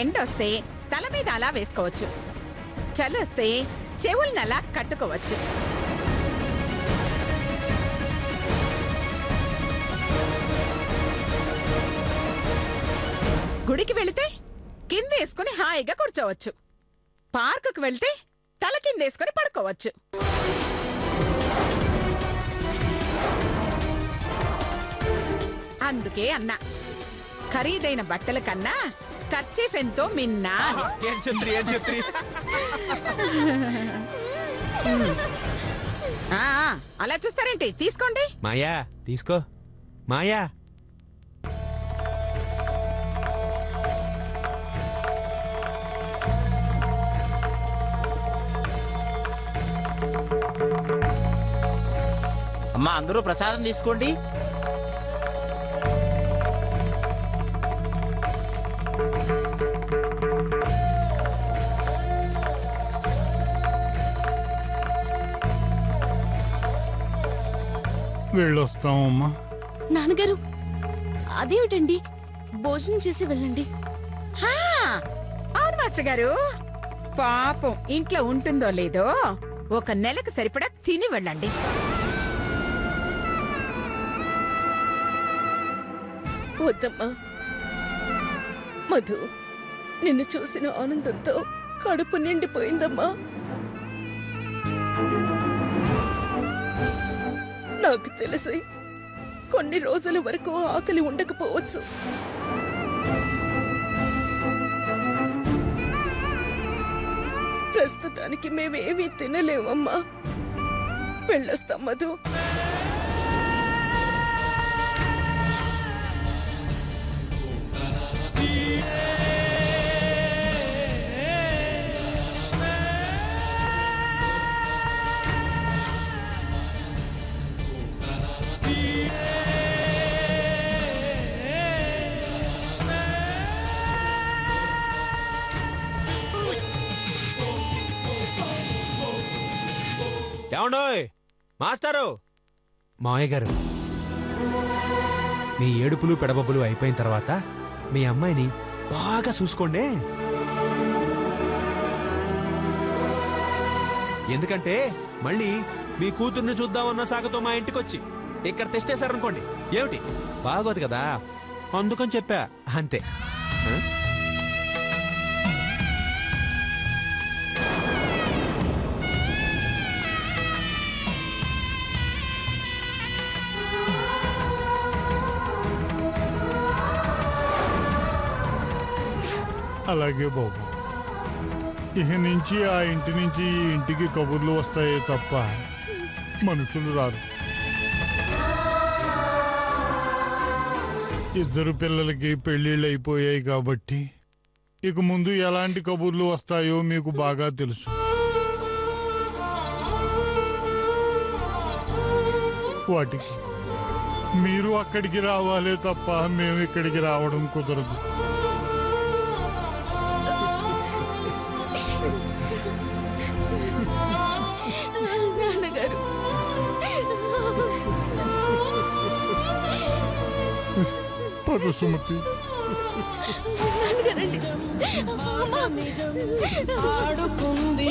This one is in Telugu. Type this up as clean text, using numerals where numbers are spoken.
ఎండొస్తే తల మీద అలా వేసుకోవచ్చు, చలొస్తే చెవులనలా కట్టుకోవచ్చు. గుడికి వెళితే కిందేసుకుని హాయిగా కూర్చోవచ్చు, పార్కుకు వెళ్తే తల కిందేసుకుని పడుకోవచ్చు. అందుకే అన్నా, ఖరీదైన బట్టల కన్నా కర్చీఫ్ ఎంతో మిన్నా. అలా చూస్తారేంటి? తీసుకోండి. మాయా తీసుకో. మాయా అమ్మా, అందరూ ప్రసాదం తీసుకోండి. వెళ్ళొస్తామమ్మా. నాన్నగారు, అదేమిటండి, భోజనం చేసి వెళ్ళండి. అవును మాస్టర్ గారు, పాపం ఇంట్లో ఉంటుందో లేదో 1 నెలకు సరిపడా తిని వెళ్ళండి. వద్దమ్మా మధు, నిన్ను చూసిన ఆనందంతో కడుపు నిండిపోయిందమ్మా. నాకు తెలిసి కొన్ని రోజుల వరకు ఆకలి ఉండకపోవచ్చు. ప్రస్తుతానికి మేమేమీ తినలేమమ్మా. వెళ్ళొస్తాం మధు. ఏమండోయ్ మాస్టారు. మావయ్య గారు, మీ ఏడుపులు పెడబొబ్బులు అయిపోయిన తర్వాత మీ అమ్మాయిని బాగా చూసుకోండి. ఎందుకంటే మళ్ళీ మీ కూతుర్ని చూద్దామన్న సాగతో మా ఇంటికొచ్చి ఇక్కడ తెచ్చేశారనుకోండి, ఏమిటి బాగోదు కదా, అందుకని చెప్పా అంతే. అలాగే బాబు, ఇక నుంచి ఆ ఇంటి నుంచి ఈ ఇంటికి కబుర్లు వస్తాయే తప్ప మనుషులు రారు. ఇద్దరు పిల్లలకి పెళ్ళిళ్ళు అయిపోయాయి కాబట్టి ఇక ముందు ఎలాంటి కబుర్లు వస్తాయో మీకు బాగా తెలుసు. వాటికి మీరు అక్కడికి రావాలే తప్ప మేము ఇక్కడికి రావడం కుదరదు. పద సుమతి. ఆడుకుంది